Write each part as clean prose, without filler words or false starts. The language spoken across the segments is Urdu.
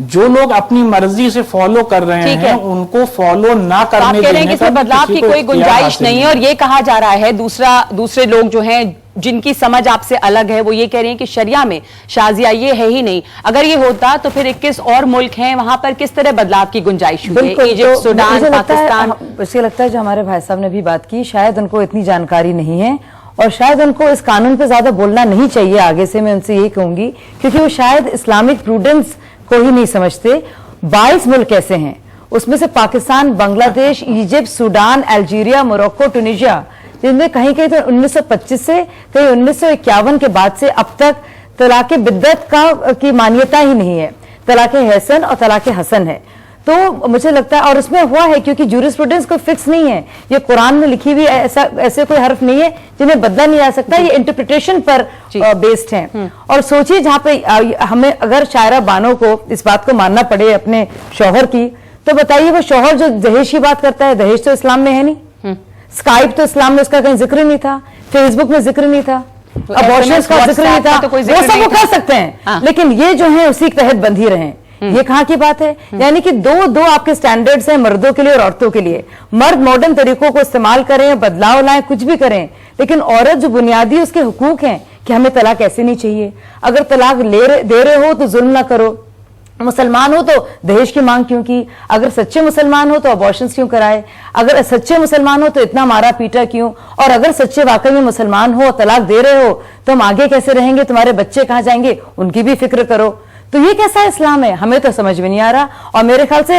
جو لوگ اپنی مرضی سے فالو کر رہے ہیں ان کو فالو نہ کرنے دینے کا بدلاؤ کی کوئی گنجائش نہیں ہے. اور یہ کہا جا رہا ہے دوسرے لوگ جو ہیں جن کی سمجھ آپ سے الگ ہے وہ یہ کہہ رہے ہیں کہ شریعہ میں شازیہ یہ ہے ہی نہیں. اگر یہ ہوتا تو پھر 21 اور ملک ہیں وہاں پر کس طرح بدلاؤ کی گنجائش ہوئی ہے؟ Egypt, Sudan, Pakistan. اسے لگتا ہے جو ہمارے بھائی صاحب نے بھی بات کی شاید ان کو اتنی جانکاری نہیں ہے اور شاید ان کو اس قانون پہ زیادہ بولنا نہیں چاہیے. آگے سے میں ان سے یہی کہوں گی کیونکہ وہ شاید اسلامک پروڈنس کو ہی نہیں سمجھتے. 22 ملک ایسے ہیں اس میں سے پاکستان، بنگلہ دیش، Egypt, Sudan, Algeria, Morocco, Tunisia, جن میں کہیں کہیں تو 1925 سے کہیں 1951 کے بعد سے اب تک طلاق بدعت کی مانیتا ہی نہیں ہے. طلاق حسن اور طلاق حسن ہے. تو مجھے لگتا ہے اور اس میں ہوا ہے کیونکہ جورسپروڈنس کوئی فکس نہیں ہے. یہ قرآن میں لکھی ہوئی ایسے کوئی حرف نہیں ہے جنہیں بدلا نہیں جا سکتا. یہ انٹرپریٹیشن پر بیسڈ ہیں. اور سوچیے جہاں پہ ہمیں اگر شاعرہ بانو کو اس بات کو ماننا پڑے اپنے شوہر کی تو بتائیے وہ شوہر جو دہیج کی بات کرتا ہے دہیج تو اسلام میں ہے نہیں. اسکائپ تو اسلام میں اس کا کہیں ذکر نہیں تھا. فیس بک میں ذکر نہیں تھا. ابورشنز کا ذکر نہیں تھا. وہ سب وہ کر سکتے ہیں لیکن یہ جو ہیں اسی کے تحت بندھی رہیں. یہ کہاں کی بات ہے؟ یعنی کہ دو آپ کے سٹینڈرڈز ہیں مردوں کے لیے اور عورتوں کے لیے. مرد ماڈرن طریقوں کو استعمال کریں، بدلاؤ لائیں، کچھ بھی کریں، لیکن عورت جو بنیادی اس کے حقوق ہیں کہ ہمیں طلاق ایسے نہیں چاہیے. اگر طلاق دے رہے ہو تو ظلم نہ کرو. مسلمان ہو تو دہیج کی مانگ کیوں کی؟ اگر سچے مسلمان ہو تو ابورشنز کیوں کرائے؟ اگر سچے مسلمان ہو تو اتنا مارا پیٹا کیوں؟ اور اگر سچے واقعی میں مسلمان ہو طلاق دے رہے ہو تو ہم آگے کیسے رہیں گے؟ تمہارے بچے کہاں جائیں گے؟ ان کی بھی فکر کرو. تو یہ کیسا اسلام ہے؟ ہمیں تو سمجھ میں نہیں آ رہا. اور میرے خیال سے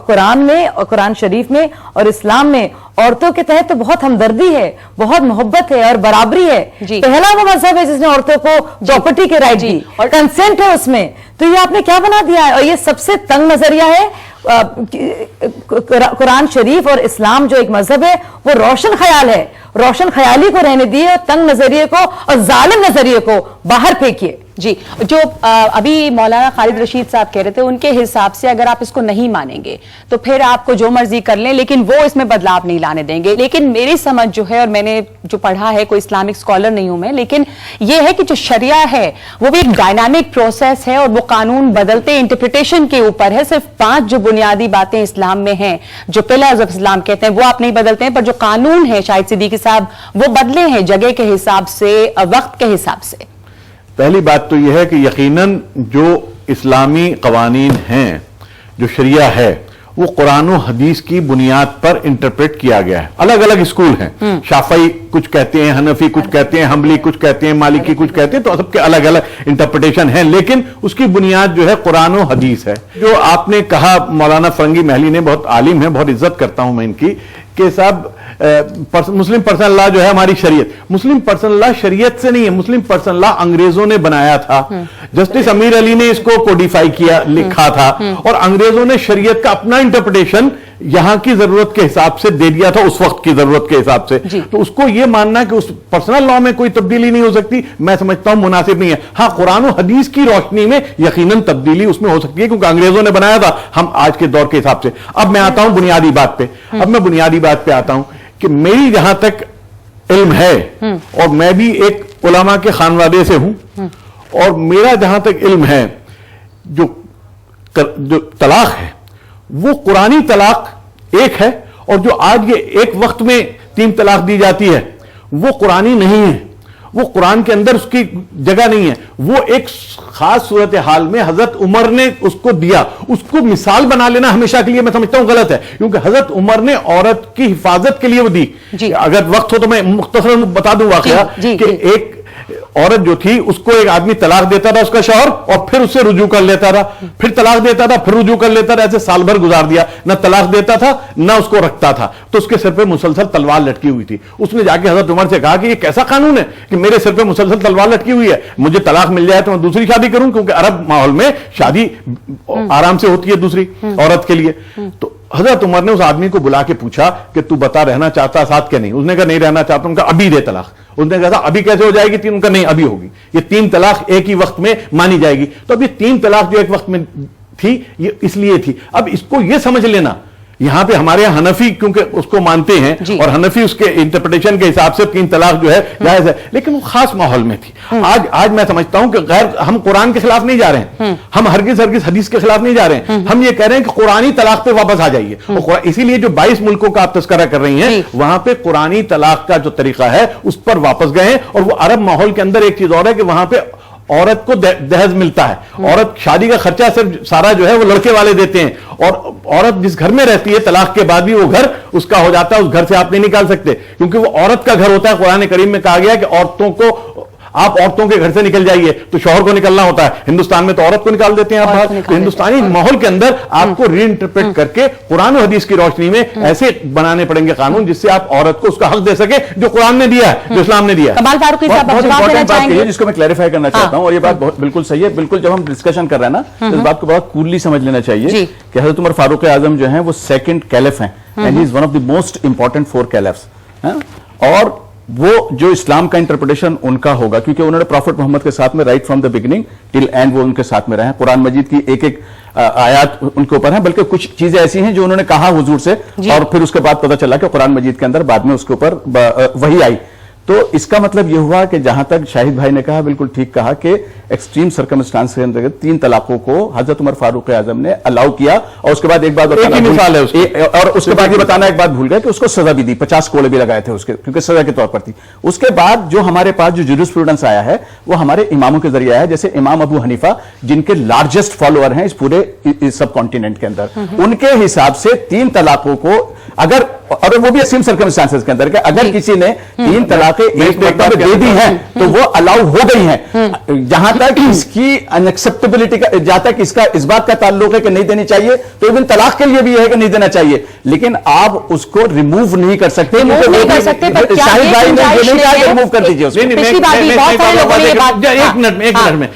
قرآن میں اور قرآن شریف میں اور اسلام میں عورتوں کے تحت تو بہت ہمدردی ہے، بہت محبت ہے اور برابری ہے. پہلا وہ مذہب ہے جس نے عورتوں کو پراپرٹی کے رائٹ دی اور کنسنٹ ہے اس میں. تو یہ آپ نے کیا بنا دیا ہے؟ اور یہ سب سے تنگ نظریہ ہے. قرآن شریف اور اسلام جو ایک مذہب ہے وہ روشن خیال ہے. روشن خیالی کو رہنے دیے اور تنگ نظریے کو اور ظالم نظریے کو باہر پھینکیے. جی جو ابھی مولانا خالد رشید صاحب کہہ رہے تھے ان کے حساب سے اگر آپ اس کو نہیں مانیں گے تو پھر آپ کو جو مرضی کر لیں لیکن وہ اس میں بدلاؤ نہیں لانے دیں گے. لیکن میری سمجھ جو ہے اور میں نے جو پڑھا ہے کوئی اسلامک اسکالر نہیں ہوں میں لیکن یہ ہے کہ جو شریعہ ہے وہ بھی ایک ڈائنامک پروسیس ہے اور وہ قانون بدلتے انٹرپریٹیشن کے اوپر ہے. صرف 5 جو بنیادی باتیں اسلام میں ہیں جو پلرز آف اسلام کہتے ہیں وہ آپ نہیں بدلتے ہیں پر جو قانون ہے شاہد صدیقی صاحب وہ بدلے ہیں جگہ کے حساب سے، وقت کے حساب سے. پہلی بات تو یہ ہے کہ یقیناً جو اسلامی قوانین ہیں جو شریعہ ہے وہ قرآن و حدیث کی بنیاد پر انٹرپریٹ کیا گیا ہے. الگ الگ اسکول ہیں. شافعی کچھ کہتے ہیں، حنفی کچھ کہتے ہیں، حنبلی کچھ کہتے ہیں، مالکی کچھ کہتے ہیں. تو سب کے الگ الگ انٹرپریٹیشن ہیں لیکن اس کی بنیاد جو ہے قرآن و حدیث ہے. جو آپ نے کہا مولانا فرنگی محلی نے، بہت عالم ہیں، بہت عزت کرتا ہوں میں ان کی، کہ صاحب مسلم پرسنل لا جو ہے ہماری شریعت، مسلم پرسنل لا شریعت سے نہیں ہے. مسلم پرسنل لا انگریزوں نے بنایا تھا. جسٹس امیر علی نے اس کو کوڈیفائی کیا، لکھا تھا اور انگریزوں نے شریعت کا اپنا انٹرپریٹیشن یہاں کی ضرورت کے حساب سے دے دیا تھا، اس وقت کی ضرورت کے حساب سے. تو اس کو یہ ماننا کہ اس پرسنل لا میں کوئی تبدیلی نہیں ہو سکتی میں سمجھتا ہوں مناسب نہیں ہے. ہاں قرآن و حدیث کی روشنی میں یقیناً تبدیلی اس میں ہو سکتی ہے کیونکہ انگریزوں نے بنایا تھا ہم آج کے دور کے حساب سے. اب میں آتا ہوں بنیادی بات پہ. میں بنیادی بات پہ آتا ہوں کہ میری جہاں تک علم ہے اور میں بھی ایک علماء کے خانوادے سے ہوں اور میرا جہاں تک علم ہے جو طلاق ہے وہ قرآنی طلاق ایک ہے اور جو آج یہ ایک وقت میں 3 طلاق دی جاتی ہے وہ قرآنی نہیں ہے. وہ قرآن کے اندر اس کی جگہ نہیں ہے. وہ ایک خاص صورتحال میں حضرت عمر نے اس کو دیا. اس کو مثال بنا لینا ہمیشہ کے لیے میں سمجھتا ہوں غلط ہے کیونکہ حضرت عمر نے عورت کی حفاظت کے لیے وہ دی. اگر وقت ہو تو میں مختصر بتا دوں واقعہ کہ ایک عورت جو تھی اس کو ایک آدمی طلاق دیتا تھا اس کا شوہر اور پھر اس سے رجوع کر لیتا تھا، پھر طلاق دیتا تھا، پھر رجوع کر لیتا تھا. ایسے سال بھر گزار دیا، نہ طلاق دیتا تھا نہ اس کو رکھتا تھا. تو اس کے سر پہ مسلسل تلوار لٹکی ہوئی تھی. اس نے جا کے حضرت عمر سے کہا کہ یہ کیسا قانون ہے کہ میرے سر پہ مسلسل تلوار لٹکی ہوئی ہے، مجھے طلاق مل جائے تو میں دوسری شادی کروں کیونکہ عرب ماحول میں شادی آرام سے ہوتی ہے دوسری عورت کے لیے. تو حضرت عمر نے اس آدمی کو بلا کے پوچھا کہ تو بتا رہنا چاہتا ساتھ کیا نہیں؟ اس نے کہا نہیں رہنا چاہتا. ان کا ابھی دے طلاق. اس نے کہا ابھی کیسے ہو جائے گی 3؟ ان کا نہیں ابھی ہوگی. یہ 3 طلاق ایک ہی وقت میں مانی جائے گی. تو اب یہ 3 طلاق جو ایک وقت میں تھی یہ اس لیے تھی. اب اس کو یہ سمجھ لینا یہاں پہ ہمارے یہاں حنفی کیونکہ اس کو مانتے ہیں جی. اور حنفی اس کے انٹرپریٹیشن کے حساب سے 3 طلاق جو ہے جائز ہے، لیکن وہ خاص ماحول میں تھی. آج میں سمجھتا ہوں کہ ہم قرآن کے خلاف نہیں جا رہے ہیں، ہم ہرگز حدیث کے خلاف نہیں جا رہے ہیں، ہم یہ کہہ رہے ہیں کہ قرآنی طلاق پہ واپس آ جائیے. اسی لیے جو 22 ملکوں کا آپ تذکرہ کر رہی ہیں وہاں پہ قرآنی طلاق کا جو طریقہ ہے اس پر واپس گئے ہیں. اور وہ عرب ماحول کے اندر ایک چیز اور ہے کہ وہاں پہ عورت کو دہیج ملتا ہے، عورت شادی کا خرچہ صرف سارا جو ہے وہ لڑکے والے دیتے ہیں، اور عورت جس گھر میں رہتی ہے طلاق کے بعد بھی وہ گھر اس کا ہو جاتا ہے، اس گھر سے آپ نہیں نکال سکتے کیونکہ وہ عورت کا گھر ہوتا ہے. قرآن کریم میں کہا گیا کہ عورتوں کو آپ عورتوں کے گھر سے نکل جائیے، تو شوہر کو نکلنا ہوتا ہے. ہندوستان میں تو عورت کو نکال دیتے ہیں آپ باہر. تو ہندوستانی ماحول کے اندر آپ کو ری انٹرپریٹ کر کے قرآن و حدیث کی روشنی میں ایسے بنانے پڑیں گے قانون جس سے آپ عورت کو اس کا حق دے سکے جو قرآن نے دیا ہے، جو اسلام نے دیا ہے. کمال فاروقی صاحب بہت جواب دینا امپورٹنٹ بات چاہیں ہے گے؟ جس کو میں کلیریفائی کرنا چاہتا ہوں، اور یہ بات بالکل صحیح ہے. بالکل جب ہم ڈسکشن کر رہے ہیں نا تو اس بات کو بہت کوللی سمجھ لینا چاہیے کہ حضرت عمر فاروق اعظم جو ہیں وہ سیکنڈ کیلف ہیں، and he is one of the most important 4 caliphs. اور وہ جو اسلام کا انٹرپریٹیشن ان کا ہوگا کیونکہ انہوں نے پروفٹ محمد کے ساتھ میں right from the beginning till and وہ ان کے ساتھ میں رہے ہیں. قرآن مجید کی ایک ایک آیات ان کے اوپر ہیں، بلکہ کچھ چیزیں ایسی ہیں جو انہوں نے کہا حضور سے اور پھر اس کے بعد پتہ چلا کہ قرآن مجید کے اندر بعد میں اس کے اوپر وحی آئی. تو اس کا مطلب یہ ہوا کہ جہاں تک شاہد بھائی نے کہا بالکل ٹھیک کہا کہ ایکسٹریم سرکمسٹانس کے اندر 3 طلاقوں کو حضرت عمر فاروق اعظم نے الاؤ کیا. اور اس کے بعد ایک بات مثال ہے اس کی. اور اس کے بعد یہ بتانا ایک بات بھول گئے کہ اس کو سزا بھی دی، 50 کوڑے بھی لگائے تھے اس کے، کیونکہ سزا کے طور پر تھی. اس کے بعد جو ہمارے پاس جو جورسپروڈنس آیا ہے وہ ہمارے اماموں کے ذریعے آیا ہے، جیسے امام ابو حنیفہ جن کے لارجسٹ فالوور ہیں اس پورے سب کانٹیننٹ کے اندر. ان کے حساب سے 3 طلاقوں کو اگر، اور وہ بھی ایکسٹریم سرکمسٹانسز کے اندر کہ اگر کسی نے 3 طلاقیں ایک مرتبہ دے دی ہیں تو وہ الاؤ ہو گئی ہیں. جہاں تک اس کی انیکسپٹیبلٹی کا، جہاں تک اس بات کا تعلق ہے کہ نہیں دینی چاہیے، تو ایون طلاق کے لیے بھی ہے کہ نہیں دینا چاہیے، لیکن آپ اس کو ریموو نہیں کر سکتے. شاہد بھائی نے یہ نہیں کہا کہ ریموو کر دیجیے. ایک منٹ میں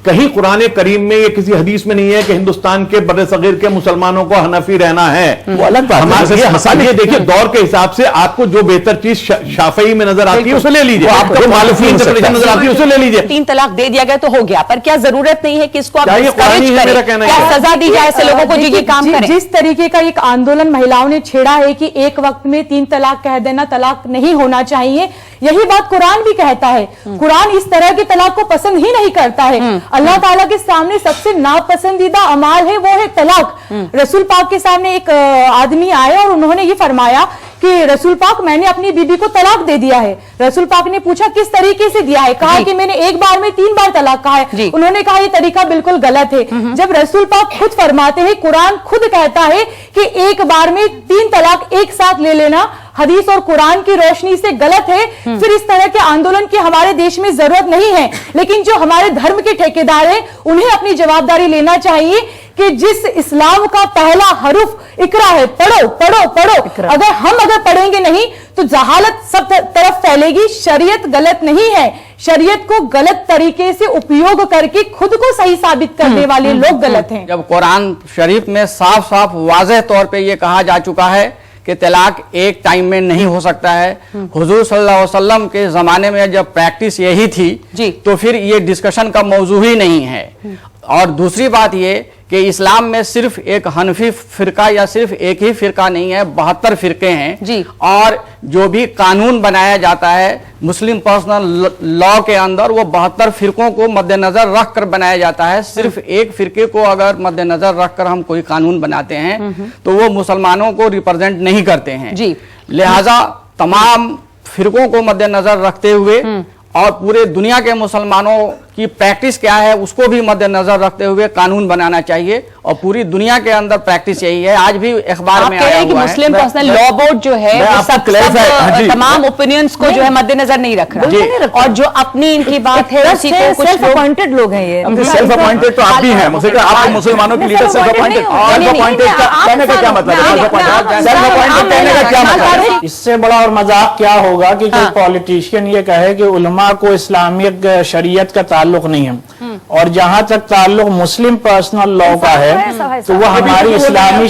کہیں قرآن کریم میں یہ کسی حدیث میں نہیں ہے کہ ہندوستان کے بر صغیر کے مسلمانوں کو حنفی رہنا ہے. وہ الگ بات ہے. یہ دیکھیے دور کے حساب سے آپ کو جو بہتر چیز شافعی میں نظر آتی ہے اسے لے لیجیے، آپ کو مالکی انٹرپریٹیشن نظر آتی ہے اسے لے لیجیے. 3 طلاق دے دیا گیا تو ہو گیا، پر کیا ضرورت نہیں ہے کہ اس کو آپ ڈسکریج کریں، کیا سزا دی جائے ایسے لوگوں کو جو یہ کام کریں؟ جس طریقے کا ایک آندولن مہیلاؤں نے چھیڑا ہے کہ ایک وقت میں 3 طلاق کہہ دینا، طلاق نہیں ہونا چاہیے، یہی بات قرآن بھی کہتا ہے. قرآن اس طرح کی طلاق کو پسند ہی نہیں کرتا ہے. اللہ تعالیٰ کے سامنے سب سے ناپسندیدہ اعمال ہے وہ ہے طلاق. رسول پاک کے سامنے ایک آدمی آئے اور انہوں نے یہ فرمایا کہ رسول پاک میں نے اپنی بیوی کو طلاق دے دیا ہے. رسول پاک نے پوچھا کس طریقے سے دیا ہے؟ کہا کہ میں نے ایک بار میں 3 بار طلاق کہا ہے. انہوں نے کہا یہ طریقہ بالکل غلط ہے. جب رسول پاک خود فرماتے ہیں، قرآن خود کہتا ہے کہ ایک بار میں 3 طلاق ایک ساتھ لے لینا حدیث اور قرآن کی روشنی سے غلط ہے، پھر اس طرح کے آندولن کی ہمارے دیش میں ضرورت نہیں ہے. لیکن جو ہمارے دھرم کے ٹھیکیدار ہیں انہیں اپنی جوابداری لینا چاہیے کہ جس اسلام کا پہلا حرف اقرا ہے، پڑھو پڑھو پڑھو، اگر پڑھیں گے نہیں تو جہالت سب طرف پھیلے گی. شریعت غلط نہیں ہے، شریعت کو غلط طریقے سے اپیوگ کر کے خود کو صحیح ثابت کرنے والے لوگ غلط ہیں. جب قرآن شریف میں صاف صاف واضح طور پہ یہ کہا جا چکا ہے کہ طلاق ایک ٹائم میں نہیں ہو سکتا ہے، حضور صلی اللہ علیہ وسلم کے زمانے میں جب پریکٹس یہی تھی تو پھر یہ ڈسکشن کا موضوع ہی نہیں ہے. اور دوسری بات یہ کہ اسلام میں صرف ایک حنفی فرقہ یا صرف ایک ہی فرقہ نہیں ہے، 72 فرقے ہیں. اور جو بھی قانون بنایا جاتا ہے مسلم پرسنل لا کے اندر وہ 72 فرقوں کو مد نظر رکھ کر بنایا جاتا ہے. صرف ایک فرقے کو اگر مد نظر رکھ کر ہم کوئی قانون بناتے ہیں تو وہ مسلمانوں کو ریپرزینٹ نہیں کرتے ہیں. لہذا تمام فرقوں کو مد نظر رکھتے ہوئے اور پورے دنیا کے مسلمانوں کی پریکٹس کیا ہے اس کو بھی مد نظر رکھتے ہوئے قانون بنانا چاہیے. اور پوری دنیا کے اندر پریکٹس یہی ہے. آج بھی اخبار میں آیا ہوا ہے مسلم پرسنل لا بورڈ جو ہے تمام اوپینینز کو جو ہے مد نظر نہیں رکھ رہا، اور جو اپنی ان کی بات ہے اسی کو کچھ سیلف اپوائنٹڈ لوگ ہیں. یہ سیلف اپوائنٹڈ تو آپ بھی ہیں، مجھے کہ آپ مسلمانوں کی لیڈر سیلف اپوائنٹڈ کہنے کا کیا مطلب ہے؟ سیلف اپوائنٹڈ کہنے کا کیا مطلب ہے؟ اس سے بڑا اور مذاق کیا ہوگا کہ کوئی پولیٹیشین یہ کہے کہ علماء کو اسلامک شریعت کا تعلق نہیں ہے. اور جہاں تک تعلق مسلم پرسنل لا کا ہے تو وہ ہماری اسلامی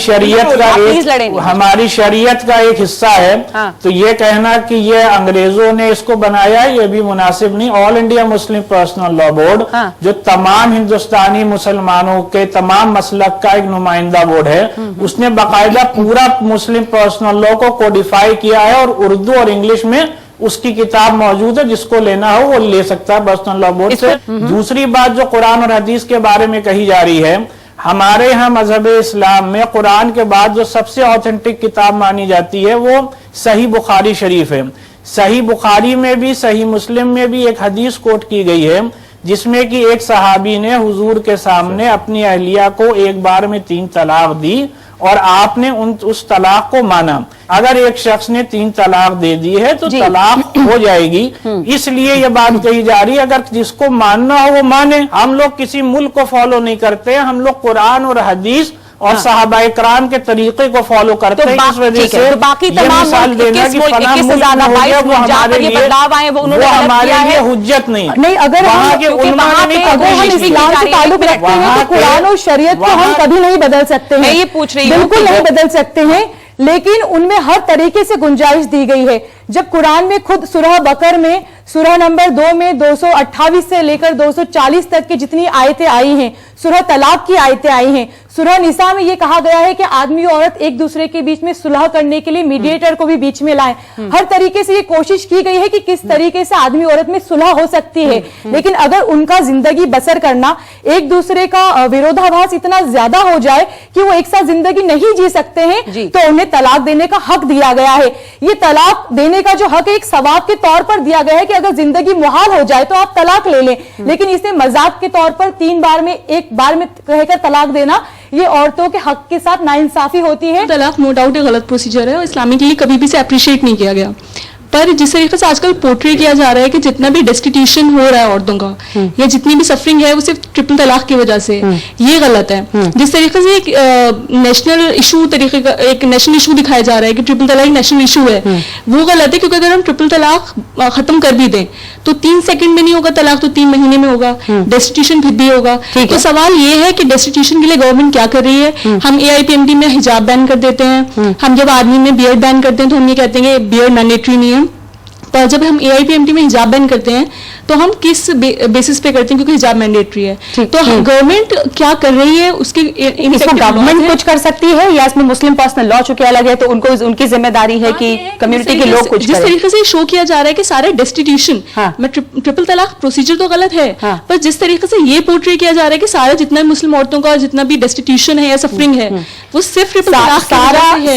شریعت کا ایک حصہ ہے. تو یہ کہنا کہ یہ انگریزوں نے اس کو بنایا یہ بھی مناسب نہیں. آل انڈیا مسلم پرسنل لا بورڈ جو تمام ہندوستانی مسلمانوں کے تمام مسلک کا ایک نمائندہ بورڈ ہے, اس نے باقاعدہ پورا مسلم پرسنل لا کو کوڈیفائی کیا ہے, اور اردو اور انگلش میں اس کی کتاب موجود ہے, جس کو لینا ہو وہ لے سکتا ہے پرسنل لا بورڈ سے. دوسری بات جو قرآن اور حدیث کے بارے میں کہی جا رہی ہے, ہمارے ہاں مذہب اسلام میں قرآن کے بعد جو سب سے اوتھینٹک کتاب مانی جاتی ہے وہ صحیح بخاری شریف ہے. صحیح بخاری میں بھی صحیح مسلم میں بھی ایک حدیث کوٹ کی گئی ہے جس میں کہ ایک صحابی نے حضور کے سامنے اپنی اہلیہ کو ایک بار میں 3 طلاق دی اور آپ نے اس طلاق کو مانا. اگر ایک شخص نے 3 طلاق دے دی ہے تو طلاق ہو جائے گی. اس لیے یہ بات کہی جا رہی ہے اگر جس کو ماننا ہو وہ مانے. ہم لوگ کسی ملک کو فالو نہیں کرتے, ہم لوگ قرآن اور حدیث اور صحابہ کرام کے طریقے کو فالو کرتے ہیں. اس وجہ سے باقی تمام وہ ہمارے لیے حجت نہیں. اگر اسلام سے تعلق رکھتے ہیں تو قرآن اور شریعت کو ہم کبھی نہیں بدل سکتے ہیں, یہ پوچھ رہی ہوں, بالکل نہیں بدل سکتے ہیں, لیکن ان میں ہر طریقے سے گنجائش دی گئی ہے. جب قرآن میں خود سورہ بقر میں سورہ نمبر 2 میں 228 سے لے کر 240 تک کی جتنی آیتیں آئی ہیں, سورہ طلاق کی آیتیں آئی ہیں, سورہ نساء میں یہ کہا گیا ہے کہ آدمی اور عورت ایک دوسرے کے بیچ میں صلح کرنے کے لیے میڈیٹر کو بھی بیچ میں لائیں. ہر طریقے سے یہ کوشش کی گئی ہے کہ کس طریقے سے آدمی عورت میں صلح ہو سکتی ہے. لیکن اگر ان کا زندگی بسر کرنا ایک دوسرے کا ورودھابھاس اتنا زیادہ ہو جائے کہ وہ ایک ساتھ زندگی نہیں جی سکتے ہیں تو انہیں طلاق دینے کا حق دیا گیا ہے. یہ طلاق دینے کا جو حق ایک ثواب کے طور پر دیا گیا ہے کہ اگر زندگی محال ہو جائے تو آپ طلاق لے لیں, لیکن اسے مذاق کے طور پر 3 بار میں ایک بار میں کہہ کر طلاق دینا یہ عورتوں کے حق کے ساتھ ناانصافی ہوتی ہے. طلاق نو ڈاؤٹ ایک غلط پروسیجر ہے اور اسلامکلی کبھی بھی اسے اپریشیٹ نہیں کیا گیا. پر جس طریقے سے آج کل پورٹری کیا جا رہا ہے کہ جتنا بھی ڈیسٹیٹیوشن ہو رہا ہے عورتوں کا یا جتنی بھی سفرنگ ہے وہ صرف ٹرپل طلاق کی وجہ سے, یہ غلط ہے. جس طریقے سے ایک نیشنل ایشو طریقے کا ایک نیشنل ایشو دکھایا جا رہا ہے کہ ٹرپل طلاق ایک نیشنل ایشو ہے, وہ غلط ہے. کیونکہ اگر ہم ٹرپل طلاق ختم کر بھی دیں تو 3 سیکنڈ میں نہیں ہوگا طلاق, تو 3 مہینے میں ہوگا. ڈیسٹیٹیوشن پھر بھی ہوگا. تو سوال یہ ہے کہ ڈیسٹیٹیوشن کے لیے گورنمنٹ کیا کر رہی ہے. ہم AIPMD میں حجاب بین کر دیتے ہیں, ہم جب آدمی میں بیئرڈ بین کرتے ہیں تو ہم یہ کہتے ہیں کہ بیئرڈ مینڈیٹری نہیں ہے. پر جب ہم AIPMD میں حجاب بین کرتے ہیں تو ہم کس بیسس پہ کرتے ہیں, کیونکہ حجاب مینڈیٹری ہے. تو گورنمنٹ کیا کر رہی ہے, اس کی گورنمنٹ کچھ کر سکتی ہے یا اس میں مسلم پرسنل لا چونکہ الگ ہے تو ان کی ذمہ داری ہے کہ کمیونٹی کے لوگ کچھ. جس طریقے سے شو کیا جا رہا ہے کہ سارے ڈیسٹیٹیوشن میں ٹرپل طلاق پروسیجر تو غلط ہے, پر جس طریقے سے یہ پورٹری کیا جا رہا ہے کہ سارا جتنا مسلم عورتوں کا جتنا بھی ڈیسٹیٹیوشن ہے یا سفرنگ ہے وہ صرف ٹرپل طلاق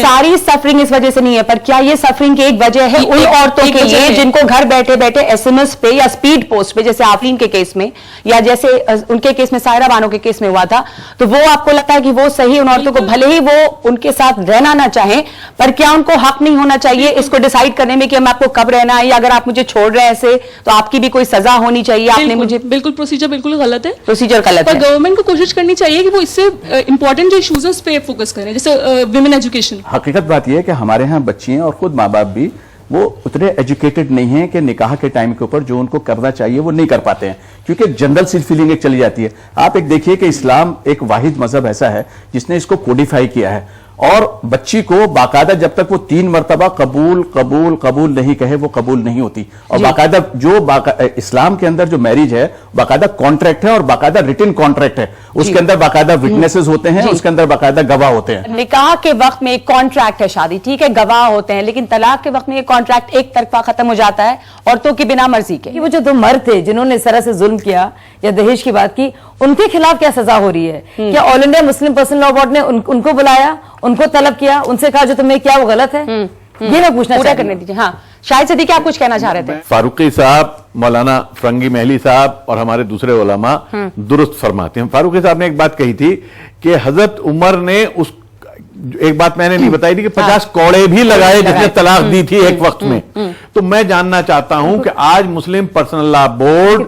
ساری سفرنگ اس وجہ سے نہیں ہے. پر کیا یہ سفرنگ کی ایک وجہ ہے ان عورتوں کے لیے جن کو گھر بیٹھے بیٹھے SMS پہ یا اسپیڈ پوسٹ پہ, جیسے آفرین کے کیس میں یا جیسے ان کے کیس میں سائرہ بانو کے کیس میں ہوا تھا, تو وہ آپ کو لگتا ہے کہ وہ صحیح ان عورتوں کو بھلے ہی وہ ان کے ساتھ رہنا نہ چاہیں, پر کیا ان کو حق نہیں ہونا چاہیے اس کو ڈیسائیڈ کرنے میں کہ ہم آپ کو کب رہنا ہے, یا اگر آپ مجھے چھوڑ رہے ہیں ایسے تو آپ کی بھی کوئی سزا ہونی چاہیے. آپ نے مجھے بالکل پروسیجر بالکل غلط ہے, پروسیجر غلط ہے. پر گورنمنٹ کو کوشش کرنی چاہیے کہ وہ اس سے امپورٹنٹ جو ایشوز ہیں اس پہ فوکس کریں, جیسے ویمن ایجوکیشن. حقیقت بات یہ ہے کہ ہمارے ہاں بچیاں اور خود ماں باپ بھی وہ اتنے ایجوکیٹڈ نہیں ہیں کہ نکاح کے ٹائم کے اوپر جو ان کو کرنا چاہیے وہ نہیں کر پاتے ہیں, کیونکہ جنرل سی فیلنگ ایک چلی جاتی ہے. آپ ایک دیکھیے کہ اسلام ایک واحد مذہب ایسا ہے جس نے اس کو کوڈیفائی کیا ہے, اور بچی کو باقاعدہ جب تک وہ 3 مرتبہ قبول قبول قبول نہیں کہے وہ قبول نہیں ہوتی. اور باقاعدہ جو اسلام کے اندر جو میرج ہے باقاعدہ کانٹریکٹ ہے اور باقاعدہ ریٹن کانٹریکٹ ہے, اس کے اندر باقاعدہ وٹنسز ہوتے ہیں, اس کے اندر باقاعدہ گواہ ہوتے ہیں. نکاح کے وقت میں ایک کانٹریکٹ ہے, شادی ٹھیک ہے گواہ ہوتے ہیں, لیکن طلاق کے وقت میں یہ کانٹریکٹ ایک طرفہ ختم ہو جاتا ہے عورتوں کی بنا مرضی کے. وہ جو 2 مرد تھے جنہوں نے اس طرح سے ظلم کیا یا دہیج کی بات کی, ان کے خلاف کیا سزا ہو رہی ہے؟ کیا آل انڈیا مسلم پرسنل لا بورڈ نے ان کو بلایا, ان کو طلب کیا, ان سے کہا جو تم نے کیا وہ غلط ہے؟ یہ میں پوچھنا پورا کرنے دیجیے. ہاں شاہد صدیقی آپ کچھ کہنا چاہ رہے تھے. فاروقی صاحب, مولانا فرنگی محلی صاحب اور ہمارے دوسرے علماء درست فرماتے ہیں. فاروقی صاحب نے ایک بات کہی تھی کہ حضرت عمر نے اس ایک بات میں نے نہیں بتائی تھی کہ 50 کوڑے بھی لگائے جس نے طلاق دی تھی ایک وقت میں. تو میں جاننا چاہتا ہوں کہ آج مسلم پرسنل لا بورڈ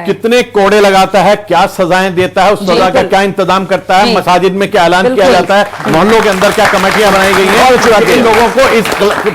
کتنے کوڑے لگاتا ہے, کیا سزائیں دیتا ہے, اس سزا کا کیا انتظام کرتا ہے, مساجد میں کیا اعلان کیا جاتا ہے, محلوں کے اندر کیا کمیٹیاں بنائی گئی ہیں, ان لوگوں کو اس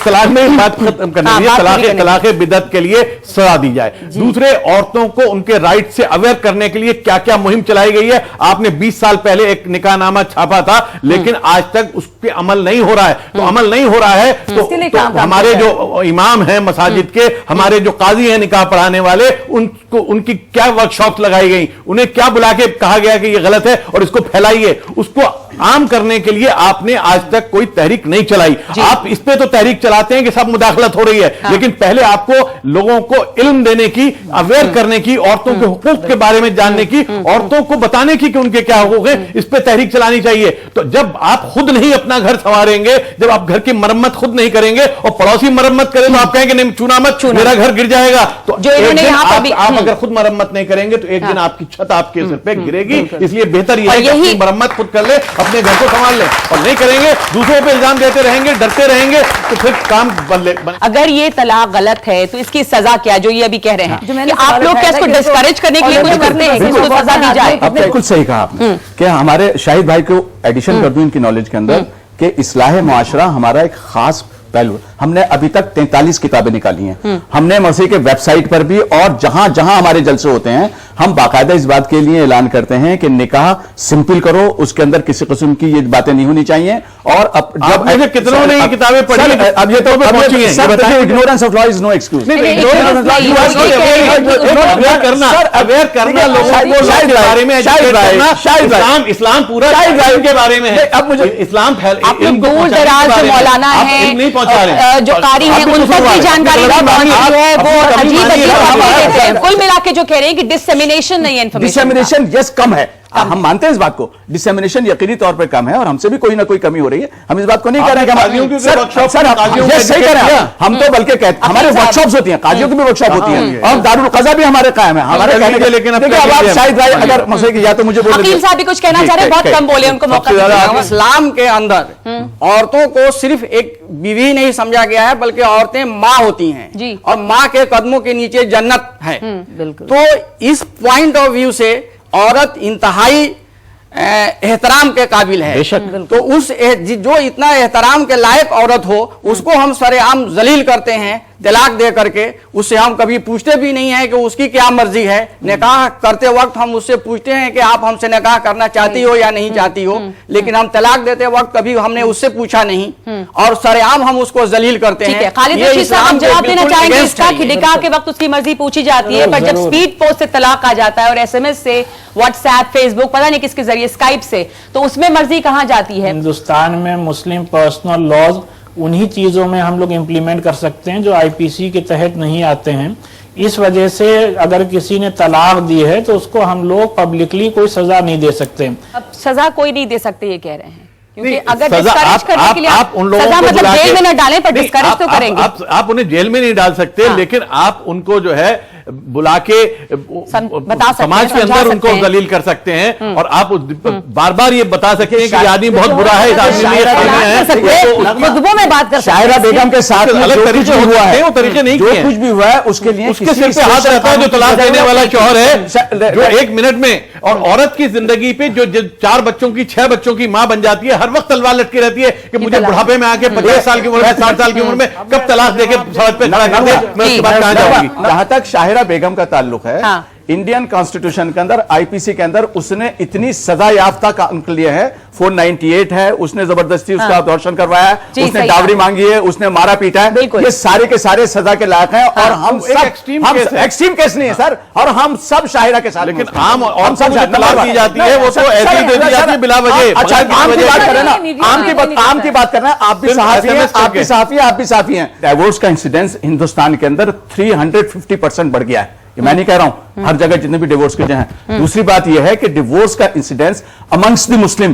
طلاق میں بات ختم کرنے کے لیے طلاق بدعت کے لیے سزا دی جائے. دوسرے, عورتوں کو ان کے رائٹ سے اویئر کرنے کے لیے کیا کیا مہم چلائی گئی ہے. آپ نے 20 سال پہلے ایک نکاح نامہ چھاپا تھا, لیکن آج تک اس پہ عمل نہیں ہو رہا ہے. تو عمل نہیں ہو رہا ہے تو ہمارے جو امام ہیں مساجد کے, ہمارے جو قاضی ہیں نکاح پڑھانے والے, ان کی کیا ورکشاپس لگائی گئی, انہیں کیا بلا کے کہا گیا کہ یہ غلط ہے اور اس کو پھیلائیے. اس کو عام کرنے کے لیے آپ نے آج تک کوئی تحریک نہیں چلائی. آپ اس پہ تو تحریک چلاتے ہیں کہ سب مداخلت ہو رہی ہے, لیکن پہلے آپ کو لوگوں کو علم دینے کی, اویئر کرنے کی, عورتوں کے حقوق کے بارے میں جاننے کی, عورتوں کو بتانے کی کہ ان کے کیا حقوق ہیں, اس پہ تحریک چلانی چاہیے. تو جب آپ خود نہیں اپنا گھر سنواریں گے, جب آپ گھر کی مرمت خود نہیں کریں گے اور پڑوسی مرمت کریں تو آپ کہیں گے نہیں چونا مت, میرا گھر گر جائے گا. تو آپ اگر خود مرمت نہیں کریں گے تو ایک دن آپ کی چھت آپ کے سر پہ گرے گی. اس لیے بہتر یہ ہے کہ اپنی مرمت خود کر لے, اپنے گھر کو سنبھال لیں, اور نہیں کریں گے دوسروں پہ الزام دیتے رہیں گے, ڈرتے رہیں گے, تو پھر کام بدلے. اگر یہ طلاق غلط ہے تو اس کی سزا کیا, جو یہ ابھی کہہ رہے ہیں کہ آپ لوگ کیا اس کو ڈسکریج کرنے کے لیے کچھ کرتے ہیں کہ اس کو سزا دی جائے؟ بالکل صحیح کہا آپ نے کہ ہمارے شاہد بھائی کو ایڈیشن کر دوں ان کی نالج کے اندر کہ اصلاح معاشرہ ہمارا ایک خاص پہلو. ہم نے ابھی تک 43 کتابیں نکالی ہیں. ہم نے مسیح کے ویب سائٹ پر بھی اور جہاں جہاں ہمارے جلسے ہوتے ہیں ہم باقاعدہ اس بات کے لیے اعلان کرتے ہیں کہ نکاح سمپل کرو, اس کے اندر کسی قسم کی یہ باتیں نہیں ہونی چاہیے. اور جب کتنوں نے یہ کتابیں پڑھی, اب یہ تو ignorance of law is no excuse. اسلام پورا کے بارے میں ہے. اب مجھے اسلام دور دراز سے مولانا ہے, جو قاری ہیں, ان تک کی جانکاری نہیں پہنچتی ہے, وہ عجیب عجیب باتیں دیتے ہیں. کل ملا کے جو کہہ رہے ہیں کہ ڈسیمینیشن نہیں ہے, ڈسیمینیشن یس کم ہے, ہم مانتے ہیں اس بات کو, ڈسیمینیشن یقینی طور پر کم ہے اور ہم سے بھی کوئی نہ کوئی کمی ہو رہی ہے. ہم اس بات کو نہیں کہہ رہے کہ صحیح کہہ رہے ہیں ہم تو, بلکہ ہمارے ورک شاپس ہوتی ہیں, قاضیوں کی بھی ورک شاپ ہوتی ہیں, اور دارالقضا بھی ہمارے قائم ہے ہمارے کہنے کے. لیکن اب آپ شاید اگر مسئلے کی یا تو مجھے وکیل صاحب بھی کچھ کہنا چاہ رہے ہیں, بہت کم بولے, ان کو موقع. اسلام کے اندر عورتوں کو صرف ایک بیوی نہیں سمجھا گیا ہے بلکہ عورتیں ماں ہوتی ہیں, اور ماں کے قدموں کے نیچے جنت ہے. تو اس پوائنٹ آف ویو سے عورت انتہائی احترام کے قابل ہے. تو اس جو اتنا احترام کے لائق عورت ہو اس کو ہم سر عام ذلیل کرتے ہیں طلاق دے کر کے. اس سے ہم کبھی پوچھتے بھی نہیں ہیں کہ اس کی کیا مرضی ہے. نکاح کرتے وقت ہم اس سے پوچھتے ہیں کہ آپ ہم سے نکاح کرنا چاہتی ہو یا نہیں چاہتی ہو, لیکن ہم طلاق دیتے وقت کبھی ہم نے اس سے پوچھا نہیں, اور سر عام ہم اس کو ذلیل کرتے ہیں. خالد رشید صاحب, ہم جواب دینا چاہیں گے اس کا کہ نکاح کے وقت اس کی مرضی پوچھی جاتی ہے, پر جب سپیڈ پوسٹ سے طلاق آ جاتا ہے اور ایس ایم ایس سے, واٹس ایپ, فیس بک, پتہ نہیں کس کے ذریعے, اسکائپ سے, تو اس میں مرضی کہاں جاتی ہے؟ ہندوستان میں مسلم پرسنل لاز انہی چیزوں میں ہم لوگ امپلیمنٹ کر سکتے ہیں جو آئی پی سی کے تحت نہیں آتے ہیں. اس وجہ سے اگر کسی نے طلاق دی ہے تو اس کو ہم لوگ پبلکلی کوئی سزا نہیں دے سکتے. اب سزا کوئی نہیں دے سکتے یہ کہہ رہے ہیں, کیونکہ اگر سزا ڈسکریج کرنے کے لیے آپ ان لوگوں سزا کو مطلب جیل میں نہ ڈالیں پر ڈسکریج تو کریں گے. آپ انہیں جیل میں نہیں ڈال سکتے, لیکن آپ ان کو جو ہے بلا کے سماج کے اندر ان کو ذلیل کر سکتے ہیں, اور آپ بار بار یہ بتا سکتے ہیں کہ یہ آدمی بہت برا ہے, اس آدمی میں خطبوں میں بات کر شاہرہ بیگم کے ساتھ الگ طریقے ہوا ہے, وہ طریقے نہیں جو کچھ بھی ہوا ہے اس کے لیے اس کے سر پہ ہاتھ رہتا ہے جو طلاق دینے والا شوہر ہے, جو 1 منٹ میں, اور عورت کی زندگی پہ جو 4 بچوں کی 6 بچوں کی ماں بن جاتی ہے, ہر وقت تلوار لٹکی رہتی ہے کہ مجھے بڑھاپے میں آ کے 50 سال کی عمر میں 60 سال کی عمر میں کب طلاق دے کے سڑک پہ کھڑا کر دے, میں اس کے بعد کہاں جاؤں گی. جہاں تک شاہرہ بیگم کا تعلق ہے, انڈین کانسٹیٹیوشن کے اندر, آئی پی سی کے اندر اس نے اتنی سزا یافتہ کام لیا ہے, 498 ہے, اس نے زبردستی اس کا ابورشن کروایا ہے, اس نے ڈاوری مانگی ہے, اس نے مارا پیٹا ہے, یہ سارے کے سارے سزا کے لائق ہیں. اور ہم ایکسٹریم کیس نہیں ہے سر, اور ہم سب شاہرہ کے ساتھ, لیکن عام اور سب سے طلاق دی جاتی ہے وہ تو ایسی دے دی جاتی ہے بلا وجہ. اچھا عام کی بات کر رہے ہیں نا, عام کی بات کر رہے ہیں, آپ بھی صحافی ہیں, آپ بھی صحافی ہیں, آپ بھی صحافی ہیں. ڈائیورس کا انسیڈنس ہندوستان کے اندر 350% بڑھ گیا ہے. میں نہیں کہہ رہا ہوں, ہر جگہ جتنے بھی ڈیورس کے جو ہیں. دوسری بات یہ ہے کہ ڈیورس کا انسیڈنس امنگس دی مسلم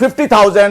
50,000